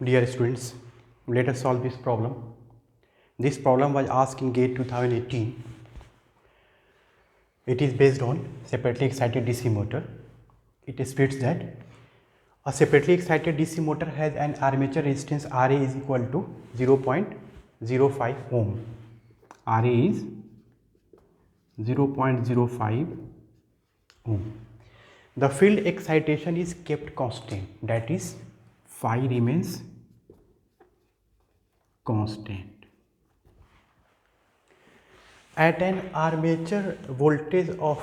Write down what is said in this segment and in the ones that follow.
Dear students, let us solve this problem. This problem was asked in GATE 2018. It is based on separately excited DC motor. It states that a separately excited DC motor has an armature resistance Ra is equal to 0.05 ohm. Ra is 0.05 ohm. The field excitation is kept constant, that is phi remains constant. At an armature voltage of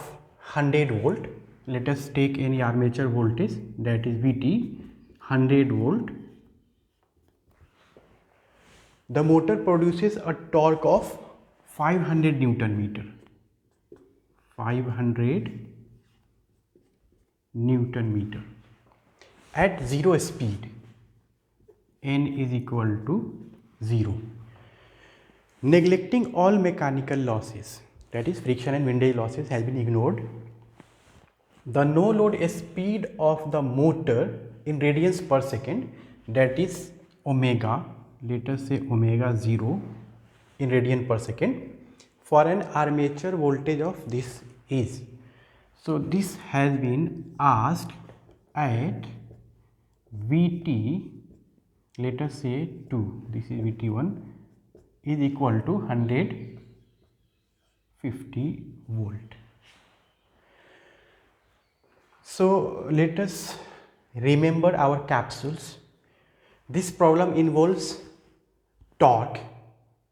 100 volt, let us take any armature voltage, that is Vt, 100 volt. The motor produces a torque of 500 Newton meter. 500 Newton meter. At zero speed, n is equal to 0. Neglecting all mechanical losses, that is friction and windage losses, has been ignored. The no load speed of the motor in radians per second, that is omega, let us say omega 0 in radian per second, for an armature voltage of this is. So this has been asked at Vt, let us say 2, this is Vt1, is equal to 150 volt. So let us remember our capsules. This problem involves torque.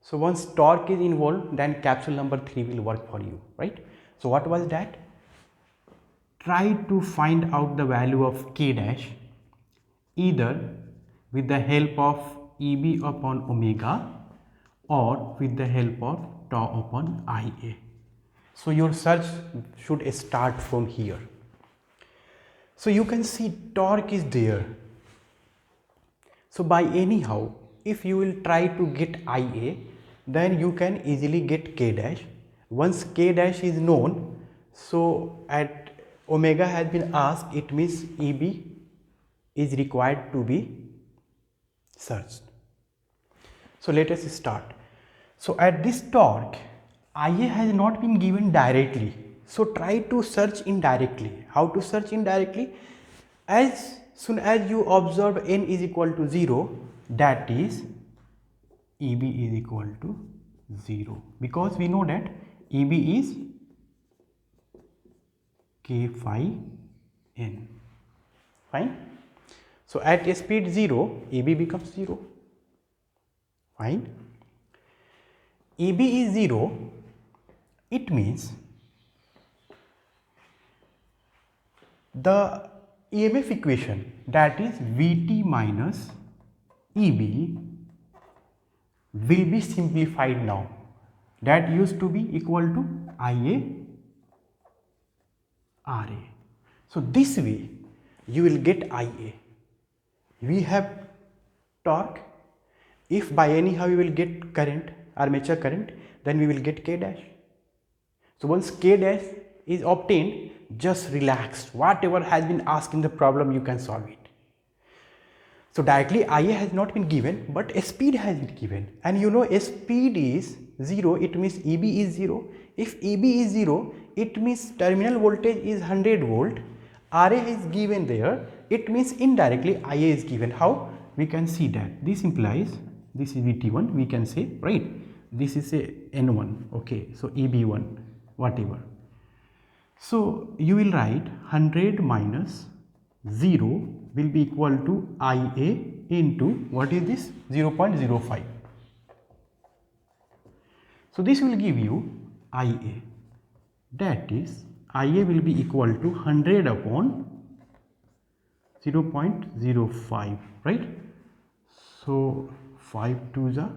So once torque is involved, then capsule number 3 will work for you, right? So what was that? Try to find out the value of K dash either with the help of Eb upon omega or with the help of tau upon Ia. So your search should start from here. So you can see torque is there. So by anyhow, if you will try to get Ia, then you can easily get K dash. Once K dash is known, so at omega has been asked, it means Eb is required to be searched. So let us start. So at this torque, Ia has not been given directly. So try to search indirectly. How to search indirectly? As soon as you observe n is equal to 0, that is Eb is equal to 0, because we know that Eb is K phi n. Fine. So at speed 0, Eb becomes 0. Fine. Eb is 0, it means the EMF equation, that is Vt minus Eb, will be simplified now. That used to be equal to Ia Ra. So this way you will get Ia. We have torque. If by anyhow we will get current, armature current, then we will get K dash. So once K dash is obtained, just relax. Whatever has been asked in the problem, you can solve it. So directly Ia has not been given, but speed has been given. And you know speed is 0, it means Eb is 0. If Eb is 0, it means terminal voltage is 100 volt. Ra is given there, it means indirectly Ia is given. How? We can see that this implies, this is Vt1, we can say, right? This is a N1, okay, so Eb1, whatever. So you will write 100 minus 0 will be equal to Ia into, what is this? 0.05. So this will give you Ia, that is Ia will be equal to 100 upon 0.05, right? So 5 2s are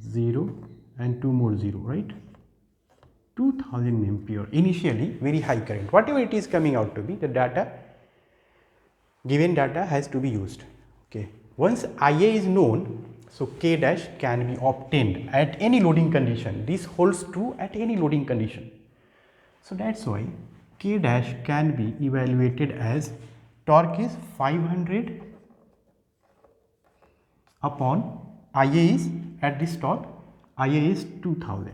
0 and 2 more 0, right? 2000 ampere. Initially very high current, whatever it is coming out to be, the data, given data has to be used. Okay, once Ia is known, so K dash can be obtained at any loading condition. This holds true at any loading condition. So that's why K dash can be evaluated as torque is 500 upon Ia is at this torque, Ia is 2000.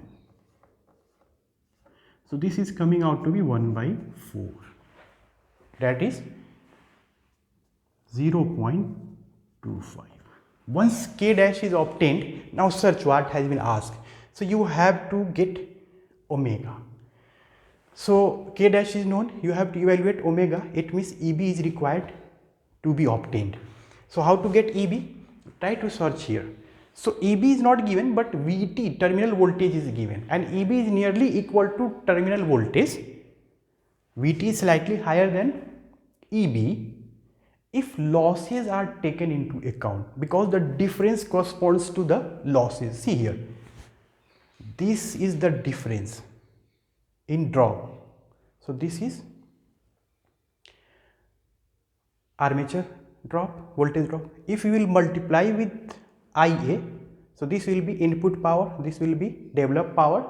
So this is coming out to be 1 by 4, that is 0.25. Once K dash is obtained, now search what has been asked. So you have to get omega. So K dash is known, you have to evaluate omega, it means EB is required to be obtained. So how to get EB? Try to search here. So EB is not given, but VT, terminal voltage, is given, and EB is nearly equal to terminal voltage. VT is slightly higher than EB if losses are taken into account, because the difference corresponds to the losses. See here, this is the difference in drop. So this is armature drop, voltage drop. If we will multiply with Ia, so this will be input power, this will be developed power,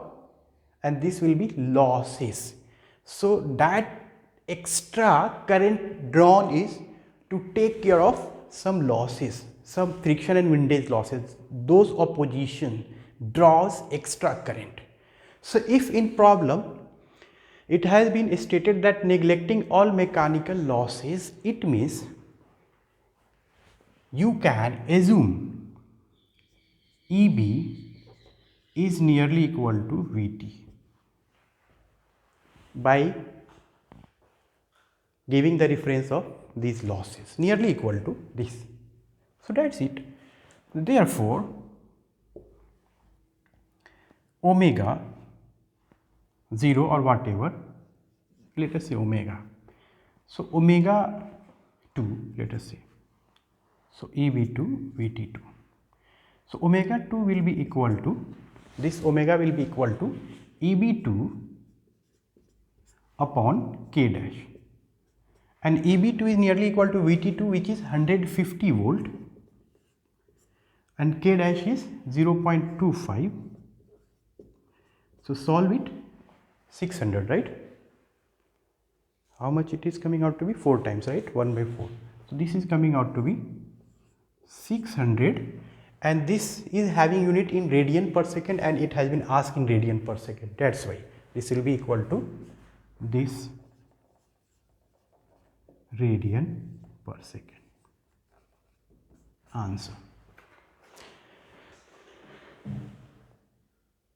and this will be losses. So that extra current drawn is to take care of some losses, some friction and windage losses. Those opposition draws extra current. So if in problem it has been stated that neglecting all mechanical losses, it means you can assume EB is nearly equal to VT by giving the reference of these losses, nearly equal to this. So that's it. Therefore, omega 0 or whatever, let us say omega. So omega 2, let us say. So EB2, VT2. So omega 2 will be equal to, this omega will be equal to EB2 upon K dash. And EB2 is nearly equal to VT2, which is 150 volt, and K dash is 0.25. So solve it, 600, right? How much it is coming out to be? 4 times, right? 1 by 4. So this is coming out to be 600, and this is having unit in radian per second, and it has been asked in radian per second. That's why this will be equal to this radian per second. Answer.